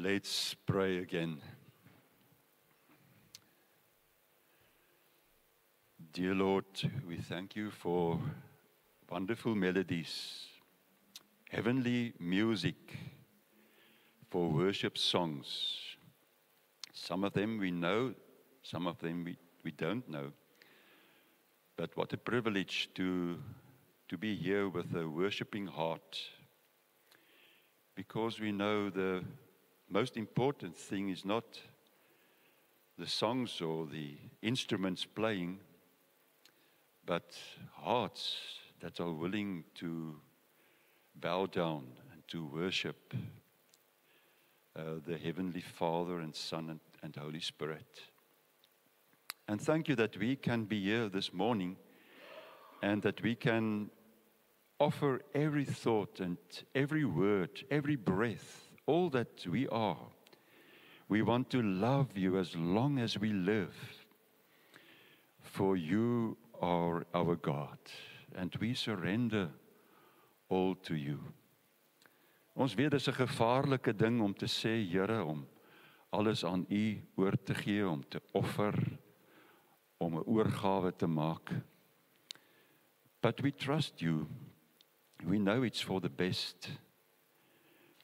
Let's pray again. Dear Lord, we thank you for wonderful melodies, heavenly music, for worship songs. Some of them we know, some of them we don't know. But what a privilege to be here with a worshiping heart, because we know the most important thing is not the songs or the instruments playing, but hearts that are willing to bow down and to worship the Heavenly Father and Son and Holy Spirit. And thank you that we can be here this morning and that we can offer every thought and every word, every breath, all that we are. We want to love you as long as we live, for you are our God, and we surrender all to you. Ons weet dis 'n gevaarlike ding om te sê, Here, om alles aan u oor te gee, om te offer, om 'n oorgawe te maak. But we trust you. We know it's for the best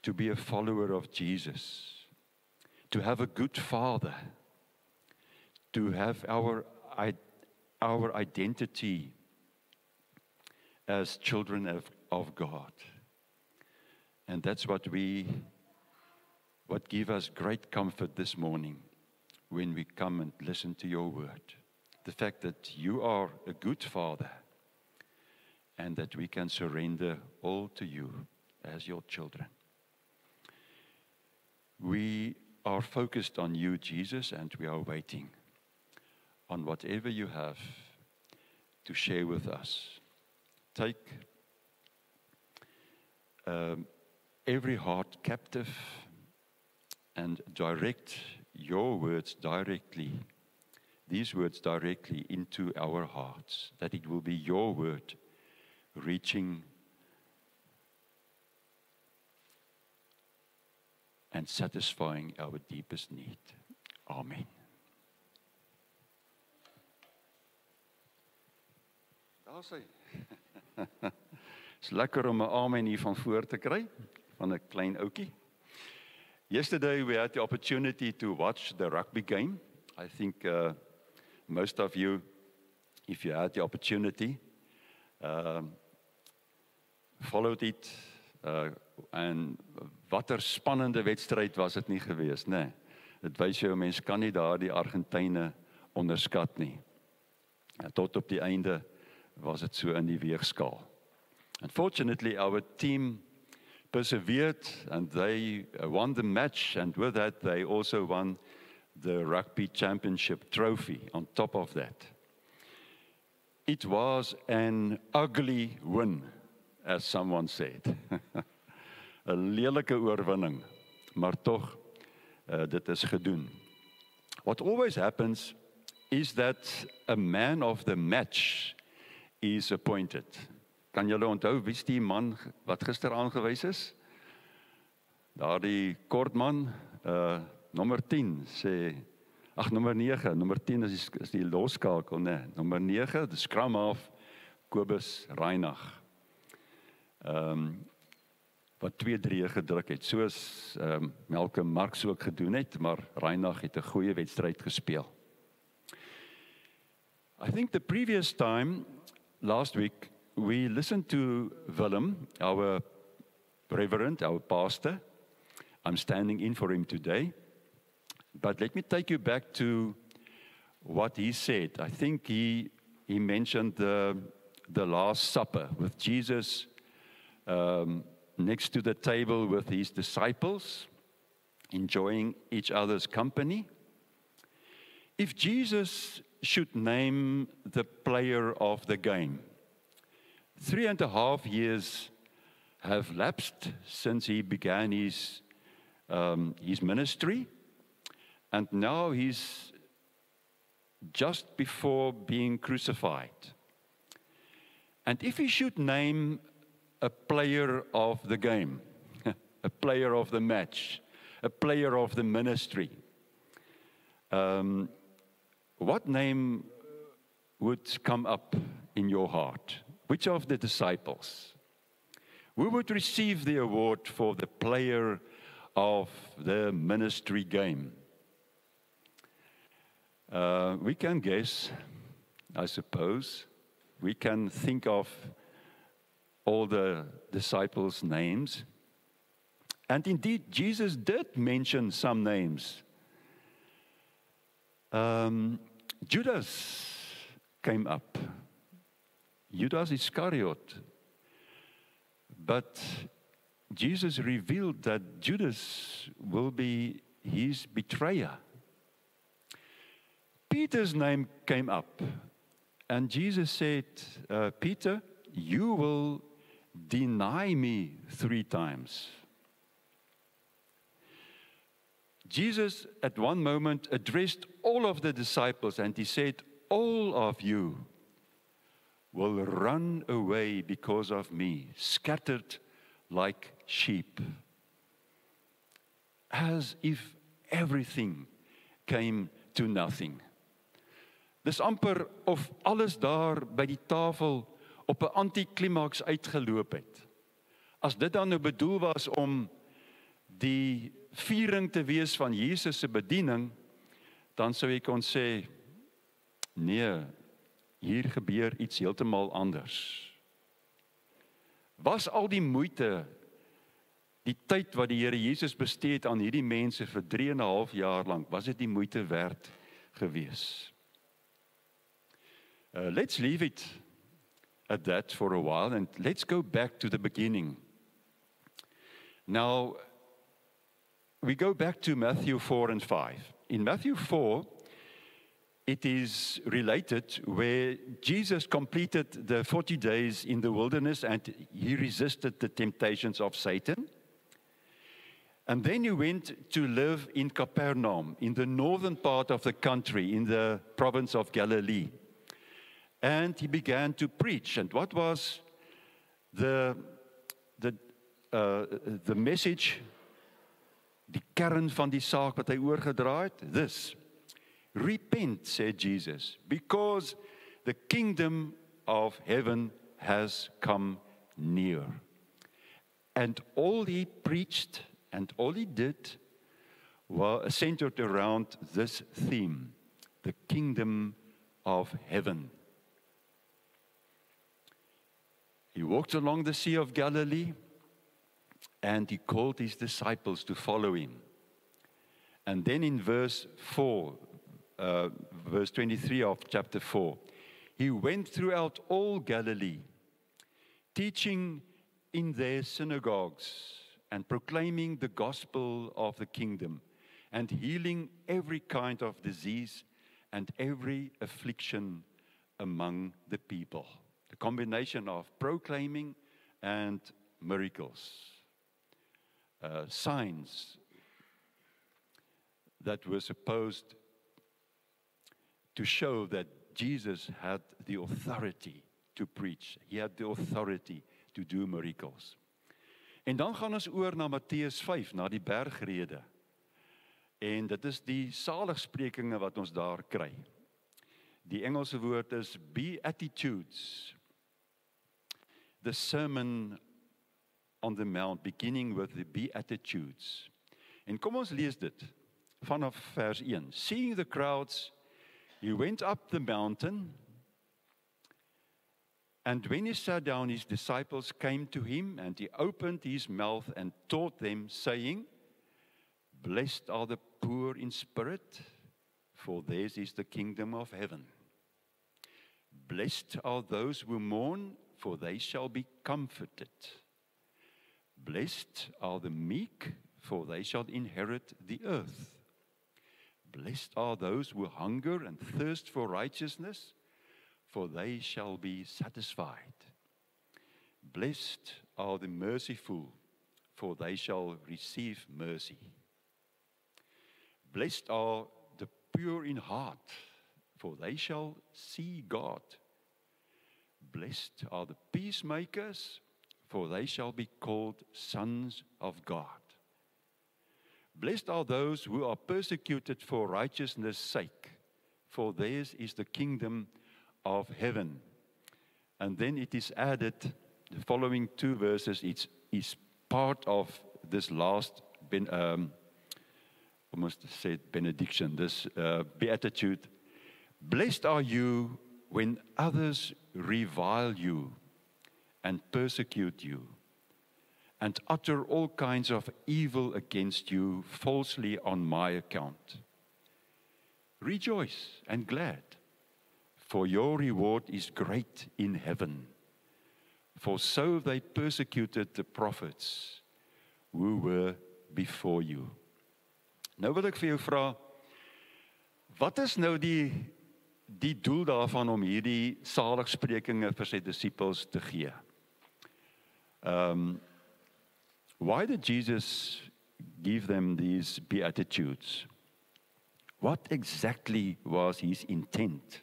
to be a follower of Jesus, to have a good father, to have our identity as children of God. And that's what give us great comfort this morning when we come and listen to your word. The fact that you are a good father and that we can surrender all to you as your children. We are focused on you, Jesus, and we are waiting on whatever you have to share with us. Take every heart captive and direct your words directly, these words directly into our hearts, that it will be your word reaching and satisfying our deepest need. Amen. Daar sê. Is lekker om 'n amen hier van voor te kry, van 'n klein ouetjie. Yesterday we had the opportunity to watch the rugby game. I think most of you, if you had the opportunity, followed it. En watter spannende wedstryd was dit nie gewees, né? Dit wys jou mens kan nie daardie Argentyne onderskat nie. En tot op die einde was dit so in die weegskaal. Unfortunately, our team persevered and they won the match, and with that they also won the rugby championship trophy on top of that. It was an ugly win, as someone said. 'n lelike oorwinning, maar tog dit is gedoen. What always happens is that a man of the match is appointed. Kan julle onthou wie is die man wat gister aangewys is? Daardie kort man, nommer 10 sê, nommer 9, nommer 10 is die loskakel, né? Nommer 9, die scrum half, Kobus Reinach. Wat 2-3 gedruk het, soos Malcolm Marx ook gedoen het, maar Reinach het 'n goeie wedstryd gespeel. I think the previous time, last week, we listened to Willem, our reverend, our pastor. I'm standing in for him today. But let me take you back to what he said. I think he mentioned the Last Supper with Jesus next to the table with his disciples, enjoying each other's company. If Jesus should name the player of the game, 3.5 years have lapsed since he began his ministry, and now he's just before being crucified. And if he should name a player of the game, a player of the match, a player of the ministry, what name would come up in your heart? Which of the disciples? Who would receive the award for the player of the ministry game? We can guess, I suppose. We can think of all the disciples' names. And indeed, Jesus did mention some names. Judas came up. Judas Iscariot. But Jesus revealed that Judas will be his betrayer. Peter's name came up. And Jesus said, Peter, you will deny me 3 times. Jesus at one moment addressed all of the disciples and he said, all of you will run away because of me, scattered like sheep. As if everything came to nothing. Dis amper of alles daar by die tafel op 'n antiklimaks uitgeloop het. As dit dan nou bedoel was om die viering te wees van Jesus se bediening, dan sou ek kon sê, nee, hier gebeur iets heeltemal anders. Was al die moeite, die tyd wat die Here Jesus bestee het aan hierdie mense vir 3,5 jaar lank, was dit die moeite werd gewees? Let's leave it at that for a while and let's go back to the beginning. Now, we go back to Matthew 4 and 5. In Matthew 4, it is related where Jesus completed the 40 days in the wilderness and he resisted the temptations of Satan. And then he went to live in Capernaum, in the northern part of the country, in the province of Galilee. And he began to preach. And what was the message, die kern van die saak wat hy oorgedra het? This. Repent, said Jesus, because the kingdom of heaven has come near. And all he preached and all he did was centered around this theme, the kingdom of heaven. He walked along the Sea of Galilee and he called his disciples to follow him. And then in verse 23 of chapter 4, he went throughout all Galilee, teaching in their synagogues and proclaiming the gospel of the kingdom and healing every kind of disease and every affliction among the people. The combination of proclaiming and miracles, signs that were supposed to show that Jesus had the authority to preach. He had the authority to do miracles. En dan gaan ons oor na Matteus 5, na die bergrede. En dit is die saligsprekinge wat ons daar kry. Die Engelse woord is Beatitudes. The Sermon on the Mount, beginning with the Beatitudes. En kom ons lees dit vanaf vers 1. Seeing the crowds, he went up the mountain, and when he sat down, his disciples came to him, and he opened his mouth and taught them, saying, Blessed are the poor in spirit, for theirs is the kingdom of heaven. Blessed are those who mourn, for they shall be comforted. Blessed are the meek, for they shall inherit the earth. Blessed are those who hunger and thirst for righteousness, for they shall be satisfied. Blessed are the merciful, for they shall receive mercy. Blessed are the pure in heart, for they shall see God. Blessed are the peacemakers, for they shall be called sons of God. Blessed are those who are persecuted for righteousness' sake, for theirs is the kingdom of heaven. And then it is added, the following two verses, it is part of this last, almost said benediction, this beatitude. Blessed are you when others revile you and persecute you and utter all kinds of evil against you falsely on my account. Rejoice and glad, for your reward is great in heaven. For so they persecuted the prophets who were before you. Nou wil ek vir jou vra, wat is nou die doel daarvan om hierdie saligsprekinge vir sy disippels te gee? Why did Jesus give them these beatitudes? What exactly was his intent?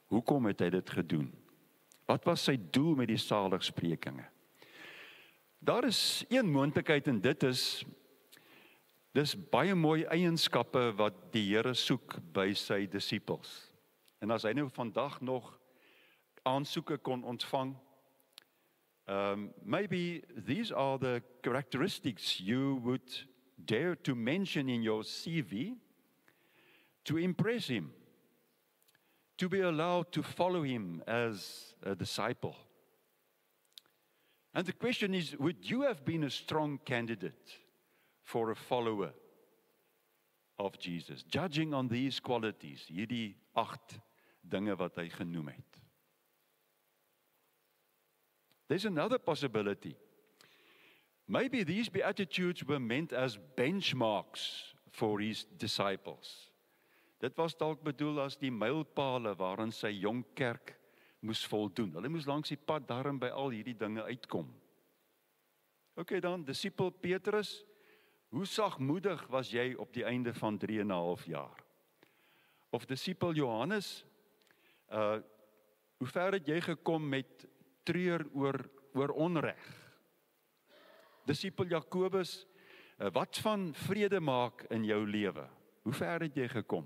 Hoekom het hy dit gedoen? Wat was sy doel met die saligsprekinge? Daar is een moontlikheid en dit is, dis baie mooi eienskappe wat die Here soek by sy disippels. En as hy nou vandag nog aansoeke kon ontvang, maybe these are the characteristics you would dare to mention in your CV to impress him, to be allowed to follow him as a disciple. And the question is, would you have been a strong candidate for a follower of Jesus, judging on these qualities, hierdie 8 dinge wat hy genoem het? There's another possibility. Maybe these beatitudes were meant as benchmarks for his disciples. Dit was dalk bedoel as die mylpale waarin sy jong kerk moes voldoen. Hulle moes langs die pad daarin by al hierdie dinge uitkom. Okay dan, disipel Petrus, hoe sagmoedig was jy op die einde van 3,5 jaar? Of disipel Johannes, hoe ver het jy gekom met treur oor onreg? Disipel Jakobus, wat van vrede maak in jou lewe? Hoe ver het jy gekom?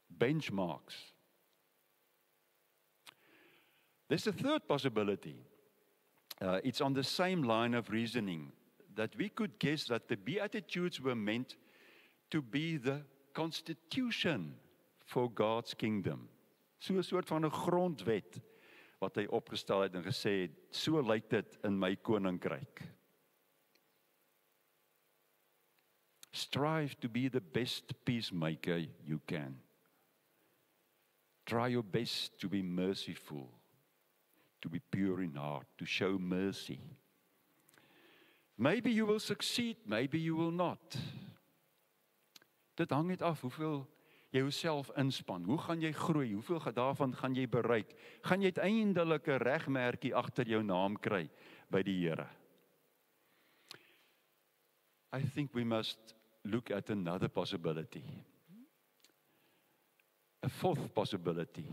Benchmarks. There's a third possibility. It's on the same line of reasoning, that we could guess that the Beatitudes were meant to be the constitution for God's kingdom. So 'n soort van 'n grondwet wat hy opgestel het en gesê het, so lyk dit in my koninkryk. Strive to be the best peacemaker you can. Try your best to be merciful, to be pure in heart, to show mercy. Maybe you will succeed, maybe you will not. Dit hang net af hoeveel jy jouself inspan. Hoe gaan jy groei? Hoeveel daarvan gaan jy bereik? Gaan jy uiteindelik 'n regmerkie agter jou naam kry by die Here? I think we must look at another possibility. A fourth possibility.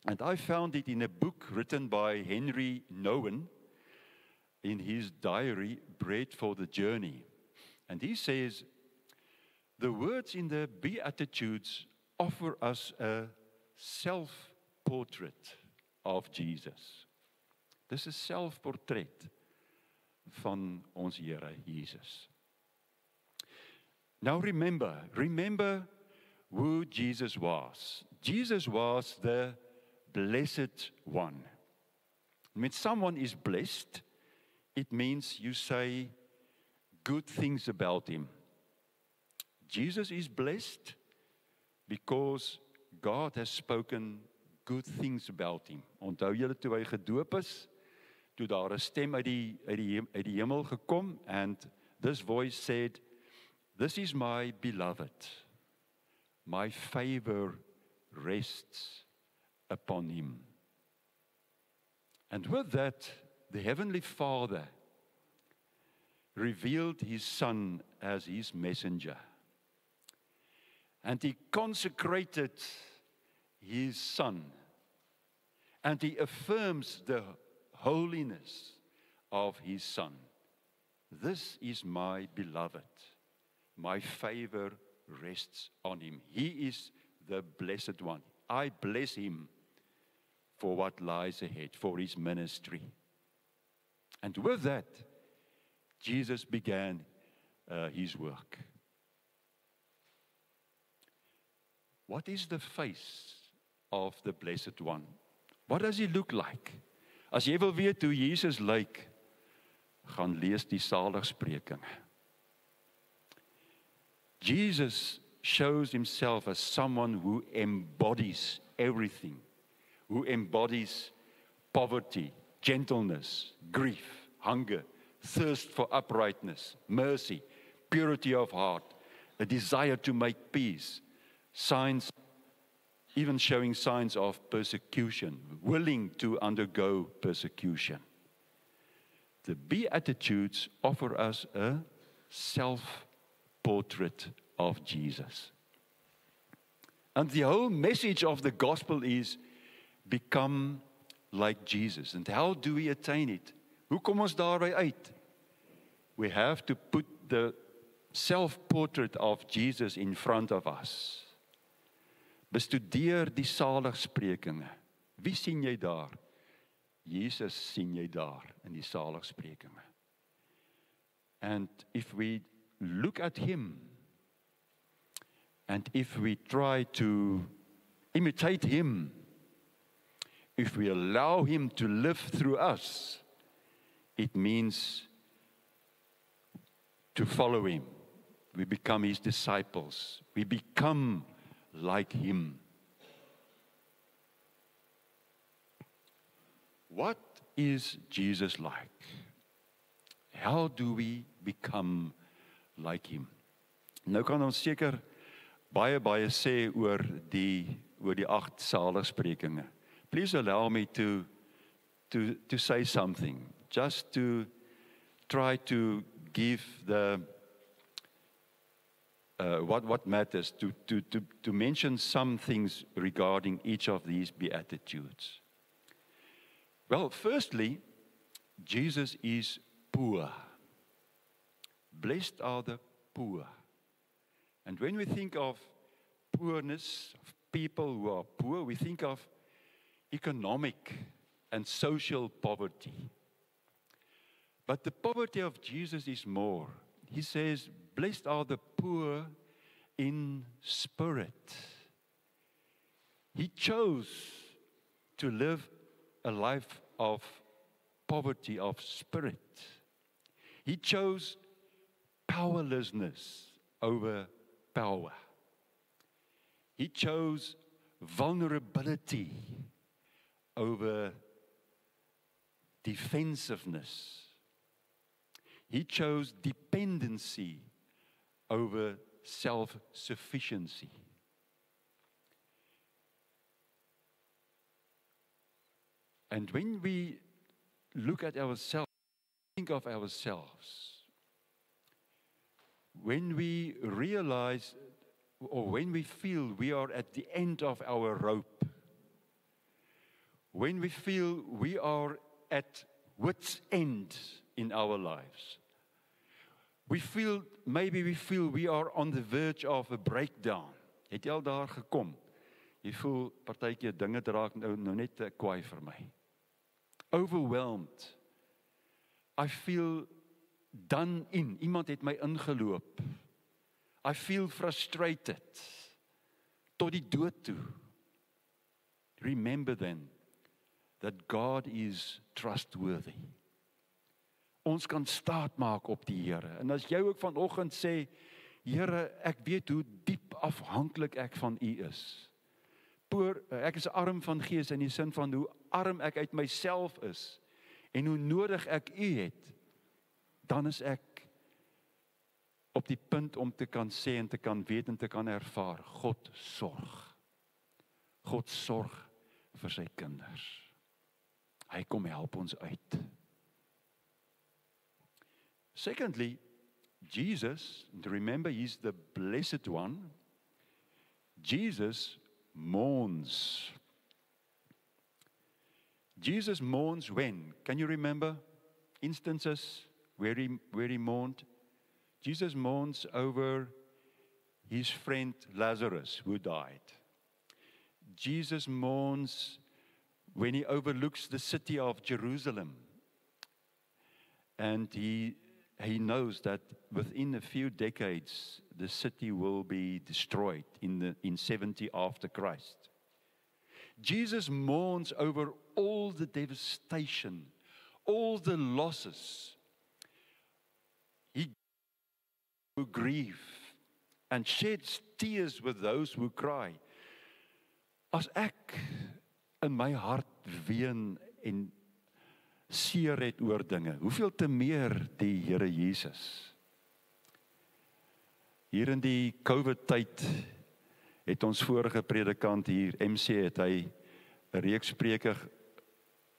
And I found it in a book written by Henry Nouwen in his diary, Bread for the Journey. And he says, the words in the Beatitudes offer us a self-portrait of Jesus. Dis 'n selfportret van ons Here Jesus. Now remember who Jesus was. Jesus was the blessed one. When someone is blessed, it means you say good things about him. Jesus is blessed because God has spoken good things about him. Onthou julle toe hy gedoop is, toe daar 'n stem uit die hemel gekom, and this voice said, "This is my beloved. My favor rests upon him." And with that, the Heavenly Father revealed his Son as his messenger. And he consecrated his Son. And he affirms the holiness of his Son. This is my beloved, my favor rests on him. He is the blessed one. I bless him for what lies ahead, for his ministry. And with that, Jesus began his work. What is the face of the Blessed One? What does he look like? As jy wil weet hoe Jesus lyk, gaan lees die Saligsprekinge. Jesus shows himself as someone who embodies everything, who embodies poverty, gentleness, grief, hunger, thirst for uprightness, mercy, purity of heart, a desire to make peace, signs, even showing signs of persecution, willing to undergo persecution. The Beatitudes offer us a self-portrait of Jesus. And the whole message of the gospel is, become like Jesus. And how do we attain it? Hoe kom ons daarby uit? We have to put the self-portrait of Jesus in front of us. Bestudeer die Saligsprekinge. Wie sien jy daar? Jesus sien jy daar in die Saligsprekinge. And if we look at him, and if we try to imitate him, if we allow him to live through us, it means to follow him. We become his disciples. We become like him. What is Jesus like? How do we become like him? Nou kan ons seker baie sê oor die 8 Saligsprekinge. Please allow me to say something, just to try to give the what matters, to mention some things regarding each of these Beatitudes. Well, firstly, Jesus is poor. Blessed are the poor. And when we think of poorness, of people who are poor, we think of economic and social poverty. But the poverty of Jesus is more. He says, blessed are the poor in spirit. He chose to live a life of poverty of spirit. He chose powerlessness over power. He chose vulnerability over defensiveness. He chose dependency over self-sufficiency. And when we look at ourselves, think of ourselves, when we realize or when we feel we are at the end of our rope, when we feel we are at wit's end in our lives, maybe we feel we are on the verge of a breakdown. Het jy al daar gekom? Jy voel partykeer dinge raak nou net te kwaai vir my. Overwhelmed. I feel done in. Iemand het my ingeloop. I feel frustrated. Tot die dood toe. Remember then that God is trustworthy. Ons kan staat maak op die Here. En as jy ook vanoggend sê, Here, ek weet hoe diep afhanklik ek van U is. Ek is arm van gees in die sin van hoe arm ek uit myself is en hoe nodig ek U het, dan is ek op die punt om te kan sê en te kan weet en te kan ervaar, God sorg. God sorg vir sy kinders. Hy kom help ons uit. Secondly, Jesus, remember he's the blessed one, Jesus mourns. Jesus mourns when? Can you remember instances where he mourned? Jesus mourns over his friend Lazarus who died. Jesus mourns when he overlooks the city of Jerusalem. And he knows that within a few decades, the city will be destroyed in 70 after Christ. Jesus mourns over all the devastation, all the losses. He who grieve and sheds tears with those who cry. As ek in my hart ween en seer het oor dinge, hoeveel te meer die Here Jesus. Hier in die COVID-tyd het ons vorige predikant hier, MC, het hy 'n reeks preke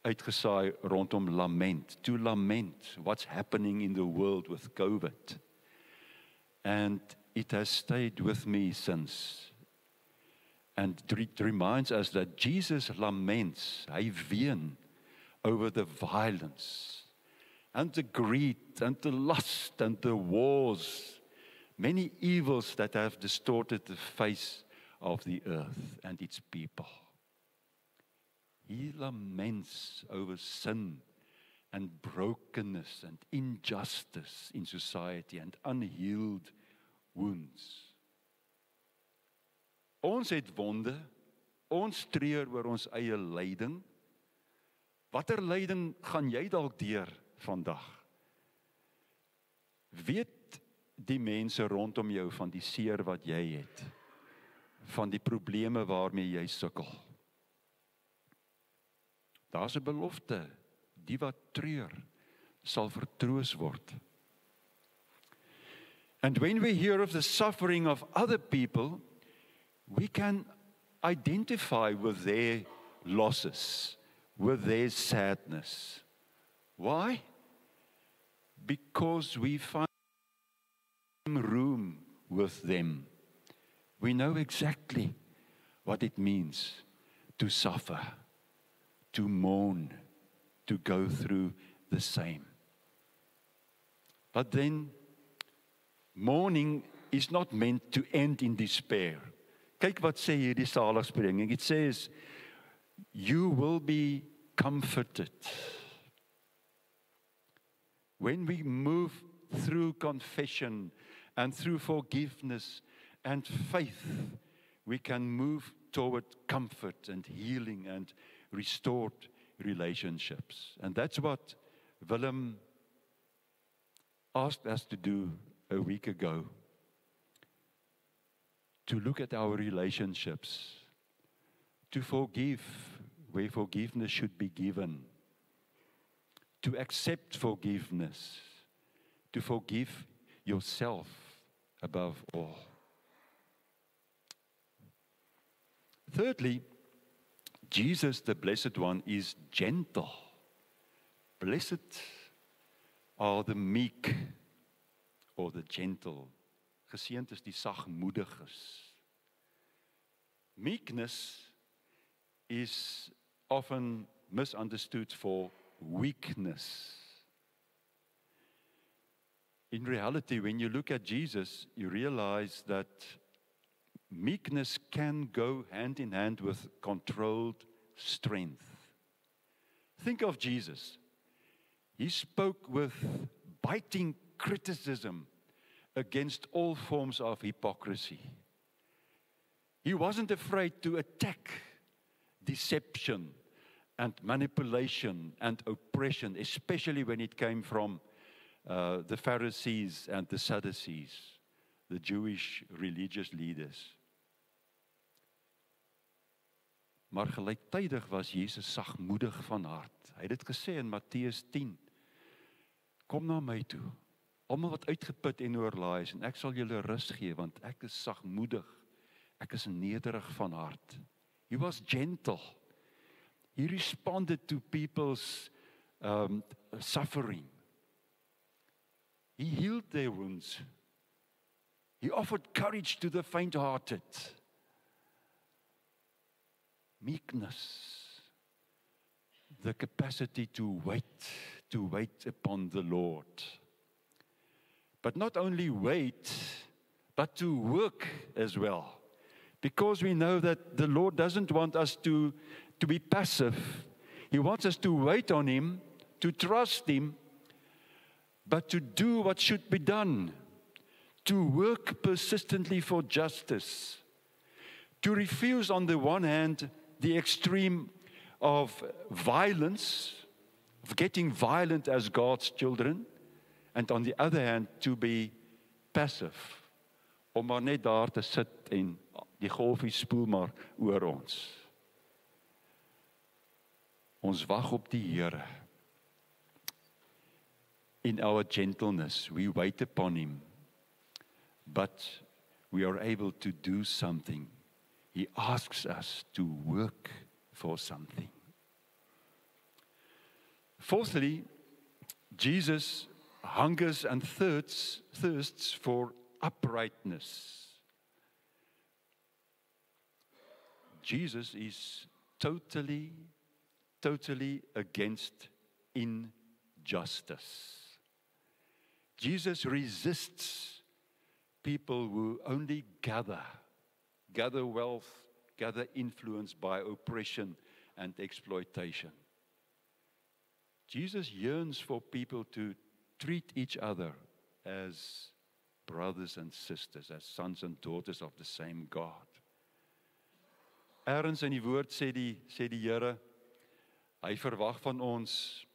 uitgesaai rondom lament. To lament what's happening in the world with COVID. And it has stayed with me since. And it reminds us that Jesus laments, hy ween over the violence and the greed and the lust and the wars, many evils that have distorted the face of the earth and its people. He laments over sin and brokenness and injustice in society and unhealed wounds. Ons het wonde, ons treur oor ons eie lyding. Watter lyding gaan jy dalk deur vandag? Weet die mense rondom jou van die seer wat jy het, van die probleme waarmee jy sukkel? Daar's 'n belofte, die wat treur, sal vertroos word. And when we hear of the suffering of other people, we can identify with their losses, with their sadness. Why? Because we find room with them. We know exactly what it means to suffer, to mourn, to go through the same. But then, mourning is not meant to end in despair. Kyk wat sê hierdie saligspreking. It says, you will be comforted. When we move through confession and through forgiveness and faith, we can move toward comfort and healing and restored relationships. And that's what Willem asked us to do a week ago. To look at our relationships, to forgive where forgiveness should be given, to accept forgiveness, to forgive yourself above all. Thirdly, Jesus, the Blessed One, is gentle. Blessed are the meek or the gentle. Geseënd is die sagmoediges. Meekness is often misunderstood for weakness. In reality, when you look at Jesus, you realize that meekness can go hand in hand with controlled strength. Think of Jesus. He spoke with biting criticism against all forms of hypocrisy. He wasn't afraid to attack deception and manipulation and oppression, especially when it came from the Pharisees and the Sadducees, the Jewish religious leaders. Maar gelyktydig was Jesus sagmoedig van hart. Hy het dit gesê in Matteus 10. Kom na my toe, almal wat uitgeput en oorlaai is, en ek sal julle rus gee, want ek is sagmoedig. Ek is nederig van hart. He was gentle. He responded to people's suffering. He healed their wounds. He offered courage to the faint-hearted. Meekness, the capacity to wait upon the Lord. But not only wait, but to work as well. Because we know that the Lord doesn't want us to be passive. He wants us to wait on Him, to trust Him, but to do what should be done, to work persistently for justice, to refuse on the one hand the extreme of violence, of getting violent as God's children, and on the other hand to be passive, om maar net daar te sit en die golfie spoel maar oor ons. Ons wag op die Here. In our gentleness, we wait upon Him, but we are able to do something. He asks us to work for something. Fourthly, Jesus hungers and thirsts for uprightness. Jesus is totally against injustice. Jesus resists people who only gather wealth, gather influence by oppression and exploitation. Jesus yearns for people to treat each other as brothers and sisters, as sons and daughters of the same God. Ergens in die woord sê die Here, hy verwag van ons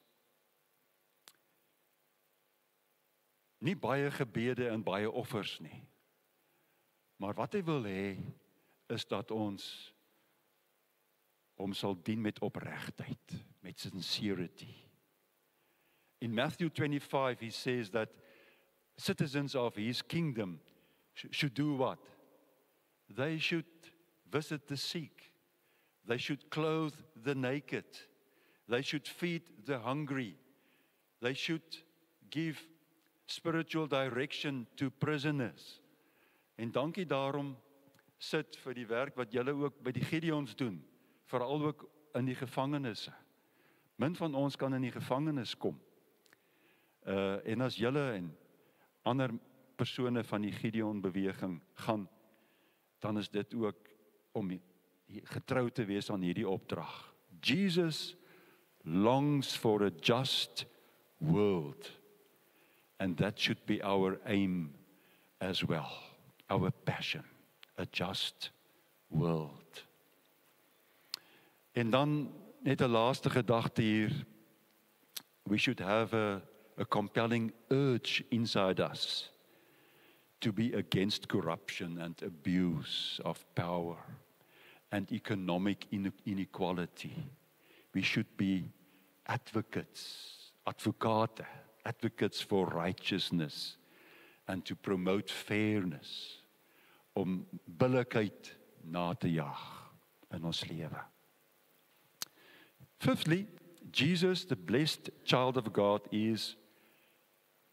nie baie gebede en baie offers nie. Maar wat hy wil hê, is dat ons hom sal dien met opregtheid, met sincerity. In Matthew 25, he says that citizens of his kingdom should do what? They should visit the sick. They should clothe the naked. They should feed the hungry. They should give spiritual direction to prisoners. En dankie daarom sit vir die werk wat julle ook by die Gideons doen, veral ook in die gevangenisse. Min van ons kan in die gevangenis kom. En as julle en ander persone van die Gideon beweging gaan, dan is dit ook om getrou te wees aan hierdie opdrag. Jesus longs for a just world, and that should be our aim as well, our passion, a just world. En dan net 'n laaste gedagte hier. We should have a compelling urge inside us to be against corruption and abuse of power and economic inequality. We should be advocates for righteousness and to promote fairness, om billikheid na te jaag in ons lewe. Fifthly, Jesus, the blessed child of God, is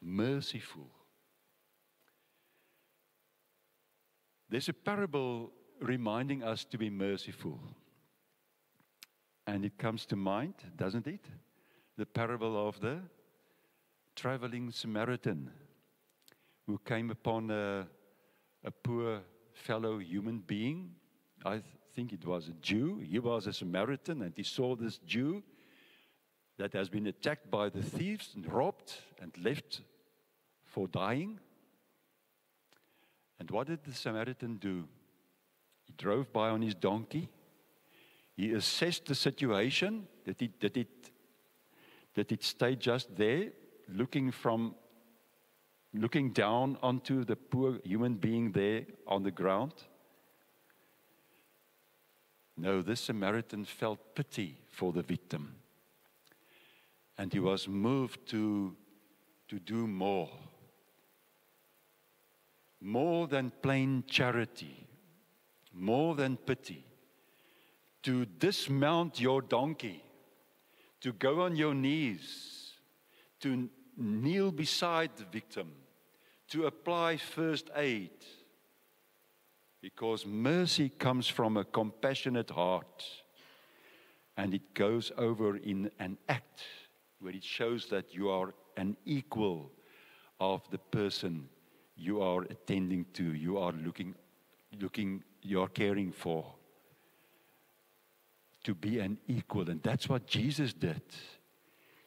merciful. There's a parable reminding us to be merciful. And it comes to mind, doesn't it? The parable of the traveling Samaritan who came upon a poor fellow human being. I think it was a Jew. He was a Samaritan, and he saw this Jew that has been attacked by the thieves and robbed and left for dying. And what did the Samaritan do? He drove by on his donkey. He assessed the situation. Did it stay just there, looking down onto the poor human being there on the ground? No, this Samaritan felt pity for the victim. And he was moved to do more. More than plain charity, more than pity. To dismount your donkey, to go on your knees, to kneel beside the victim, to apply first aid. Because mercy comes from a compassionate heart, and it goes over in an act where it shows that you are an equal of the person you are attending to, you are you are caring for. To be an equal, and that's what Jesus did.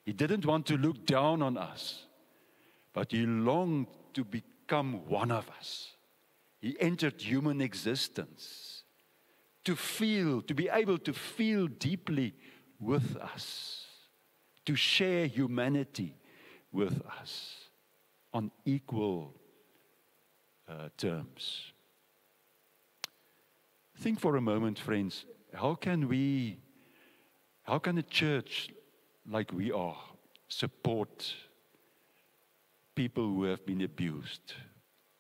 He didn't want to look down on us, but he longed to become one of us. He entered human existence to be able to feel deeply with us, to share humanity with us on equal terms. Think for a moment, friends, how can a church like we are support people who have been abused,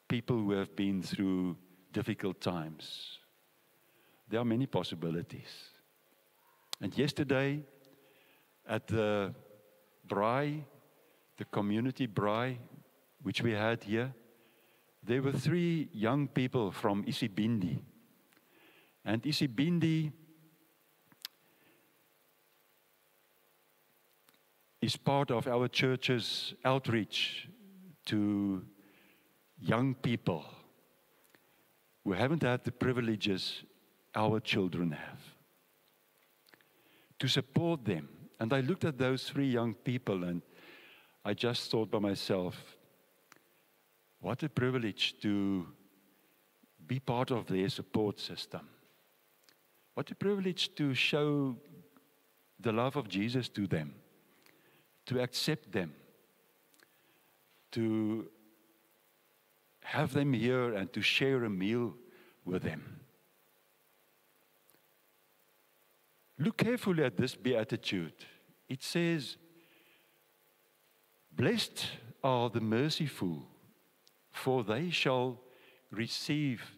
people who have been through difficult times? There are many possibilities. And yesterday, at the braai, the community braai, which we had here, there were 3 young people from Isibindi. And Isibindi is part of our church's outreach to young people who haven't had the privileges our children have. To support them. And I looked at those 3 young people and I just thought by myself, what a privilege to be part of their support system. What a privilege to show the love of Jesus to them, to accept them, to have them here and to share a meal with them. Look carefully at this beatitude. It says, "Blessed are the merciful, for they shall receive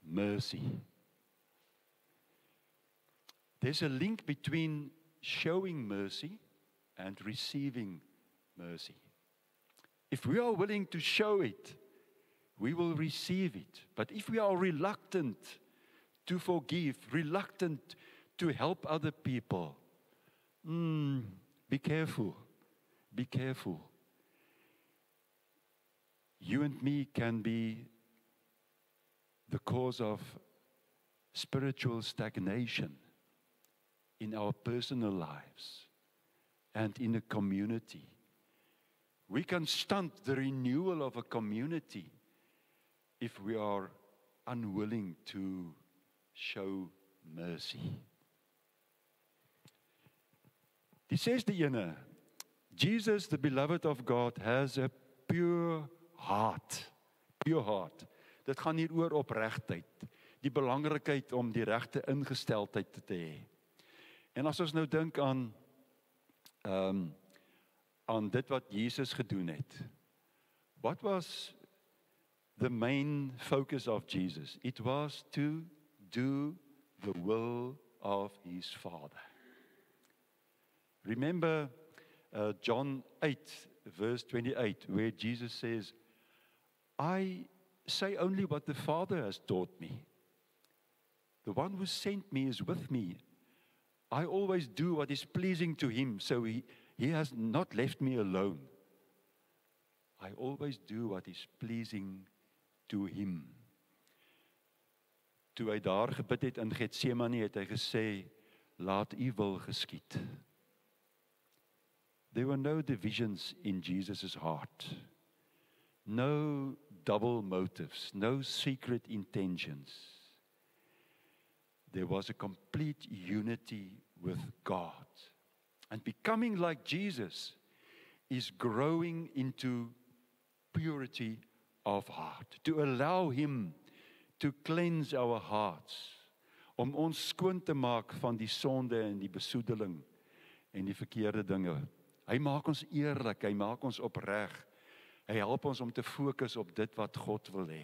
mercy." There's a link between showing mercy and receiving mercy. If we are willing to show it, we will receive it. But if we are reluctant to forgive, reluctant to help other people, be careful. Be careful. You and me can be the cause of spiritual stagnation in our personal lives and in a community. We can stunt the renewal of a community if we are unwilling to show mercy. Dit sê die ene, Jesus, the beloved of God, has a pure heart. Pure heart. Dit gaan hier oor opregtheid. Die belangrikheid om die regte ingesteldheid te hê. En as ons nou dink aan dit wat Jesus gedoen het. What was the main focus of Jesus? It was to do the will of his Father. Remember John 8, verse 28, where Jesus says, I say only what the Father has taught me. The one who sent me is with me. I always do what is pleasing to him, so he has not left me alone. I always do what is pleasing to him. Toe hy daar gebid het in Getsemane, het hy gesê, laat u wil geskied. There were no divisions in Jesus' heart. No double motives, no secret intentions. There was a complete unity with God. And becoming like Jesus is growing into purity of heart. To allow him to cleanse our hearts. Om ons skoon te maak van die sonde en die besoedeling en die verkeerde dinge. Hy maak ons eerlik, hy maak ons opreg. Hy help ons om te fokus op dit wat God wil hê.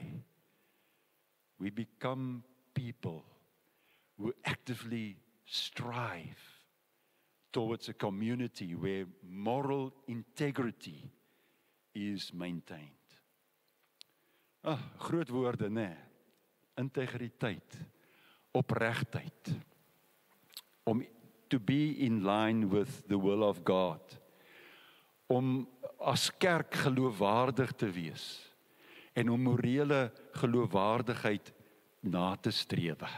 We become people who actively strive towards a community where moral integrity is maintained. Groot woorde, né? Integriteit, opregtheid. Om to be in line with the will of God. om as kerk geloofwaardig te wees en om morele geloofwaardigheid na te strewe.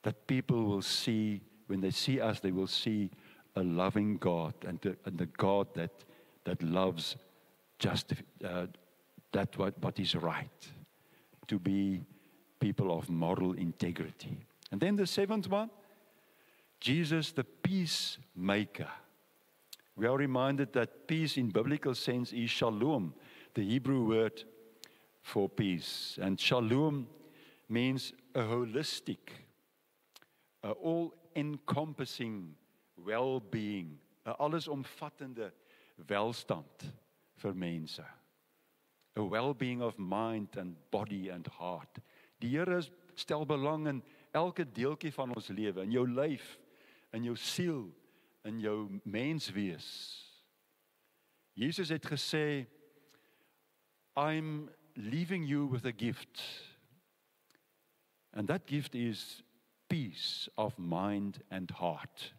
That people will see, when they see us, they will see a loving God and the God that loves what is right, to be people of moral integrity. And then the seventh one, Jesus the peacemaker. We are reminded that peace in biblical sense is shalom, the Hebrew word for peace. And shalom means a holistic, all-encompassing well-being, 'n allesomvattende welstand vir mense. A well-being of mind and body and heart. Die Here stel belang in elke deeltjie van ons lewe, in jou lyf, in jou siel, in jou menswees. Jesus het gesê, I'm leaving you with a gift. And that gift is peace of mind and heart.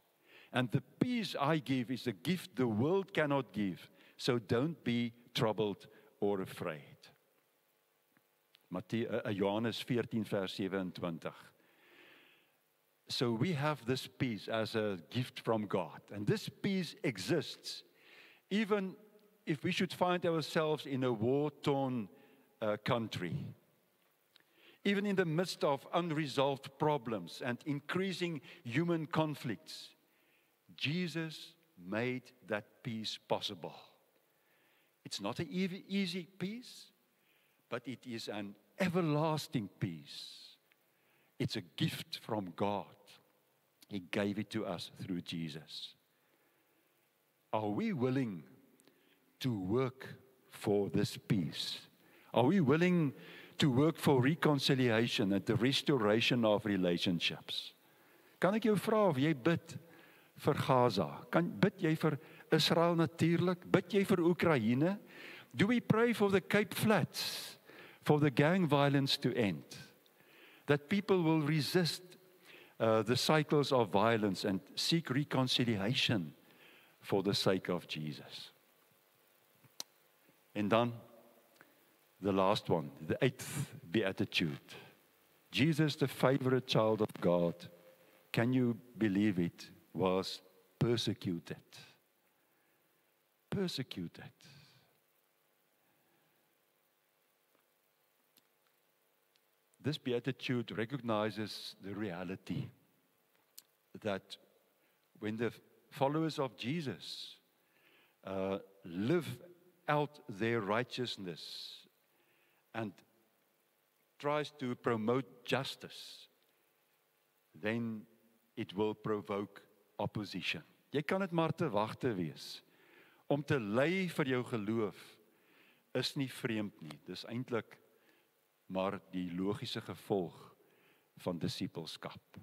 And the peace I give is a gift the world cannot give. So don't be troubled or afraid. Johannes 14 vers 27. So we have this peace as a gift from God. And this peace exists even if we should find ourselves in a war-torn country. Even in the midst of unresolved problems and increasing human conflicts, Jesus made that peace possible. It's not an easy peace, but it is an everlasting peace. It's a gift from God. He gave it to us through Jesus. Are we willing to work for this peace? Are we willing to work for reconciliation and the restoration of relationships? Kan ek jou vra of jy bid vir Gaza? Bid jy vir Israel natuurlik? Bid jy vir Oekraïne? Do we pray for the Cape Flats, for the gang violence to end? That people will resist the cycles of violence and seek reconciliation for the sake of Jesus. And then, the last one, the eighth beatitude. Jesus, the favorite child of God, can you believe it, was persecuted. Persecuted. This beatitude recognizes the reality that when the followers of Jesus live out their righteousness and tries to promote justice, then it will provoke opposition. Jy kan dit maar te wagte wees. Om te ly vir jou geloof is nie vreemd nie. Dis eintlik maar die logiese gevolg van disippelskap.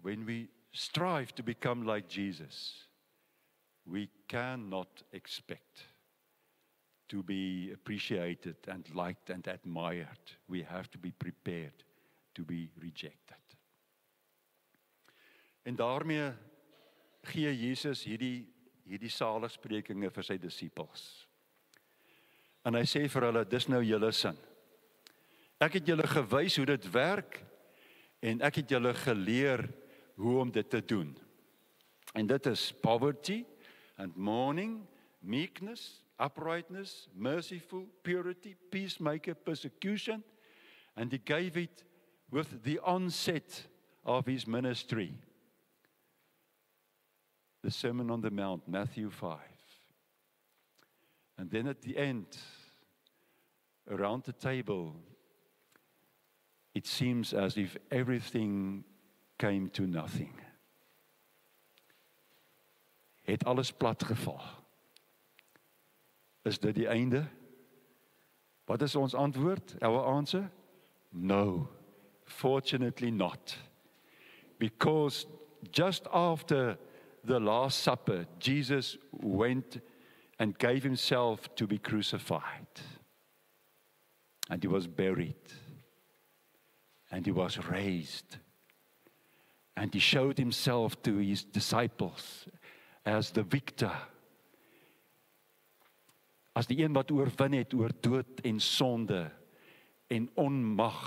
When we strive to become like Jesus, we cannot expect to be appreciated and liked and admired. We have to be prepared to be rejected. En daarmee gee Jesus hierdie saligsprekinge vir sy disippels. En hy sê vir hulle, dis nou julle sin. Ek het julle gewys hoe dit werk en ek het julle geleer hoe om dit te doen. En dit is poverty and mourning, meekness, uprightness, merciful, purity, peacemaker, persecution. And he gave it with the onset of his ministry. The Sermon on the Mount, Matthew 5. And then at the end, around the table, it seems as if everything came to nothing. Het alles platgeval. Is dit die einde? Wat is ons antwoord? Our answer? No, fortunately not. Because just after the Last Supper, Jesus went and gave himself to be crucified. And he was buried. And he was raised. And he showed himself to his disciples as the victor. As die een wat oorwin het oor dood en sonde en onmag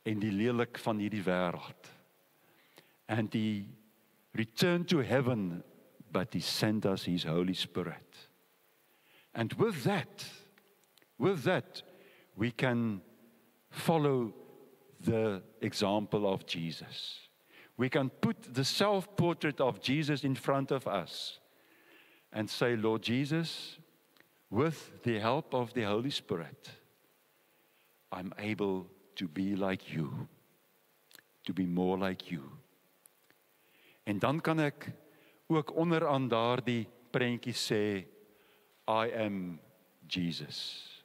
en die lelik van hierdie wêreld. And he returned to heaven, but he sent us his Holy Spirit. And with that, we can follow the example of Jesus. We can put the self-portrait of Jesus in front of us and say, Lord Jesus, with the help of the Holy Spirit, I'm able to be like you, to be more like you. En dan kan ek ook onderaan daardie prentjie sê, I am Jesus.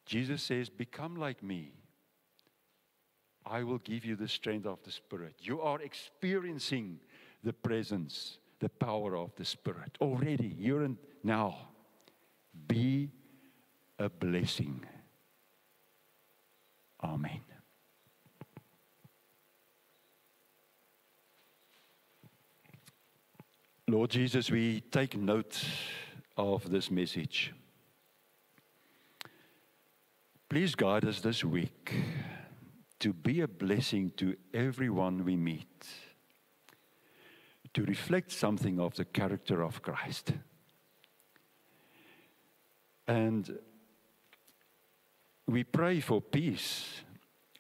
Jesus says, become like me. I will give you the strength of the Spirit. You are experiencing the presence, the power of the Spirit already, here and now. Be a blessing. Amen. Lord Jesus, we take note of this message. Please guide us this week to be a blessing to everyone we meet, to reflect something of the character of Christ. And we pray for peace,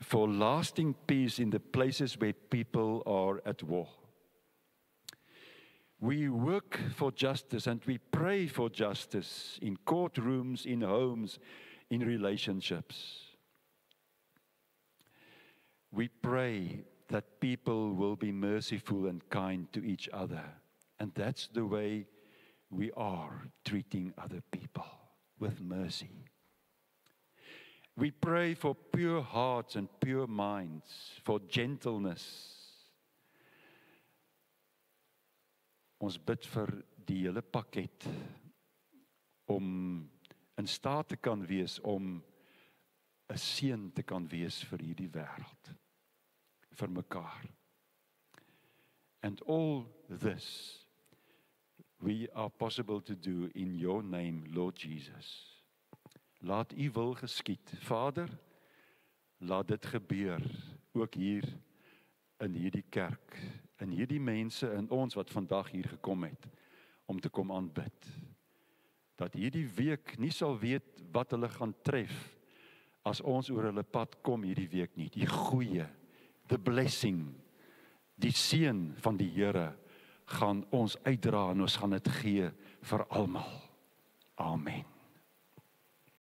for lasting peace in the places where people are at war. We work for justice and we pray for justice in courtrooms, in homes, in relationships. We pray that people will be merciful and kind to each other. And that's the way we are treating other people, with mercy. We pray for pure hearts and pure minds, for gentleness. Ons bid vir die hele pakket om in staat te kan wees om 'n seën te kan wees vir hierdie wêreld, vir mekaar. And all this we are possible to do in your name, Lord Jesus. Laat u wil geskied, Vader, laat dit gebeur, ook hier in hierdie kerk, in hierdie mense, in ons wat vandag hier gekom het, om te kom aanbid. Dat hierdie week nie sal weet wat hulle gaan tref, as ons oor hulle pad kom hierdie week nie. Die goeie, the blessing, die seën van die Here, gaan ons uitdra en ons gaan dit gee vir almal. Amen.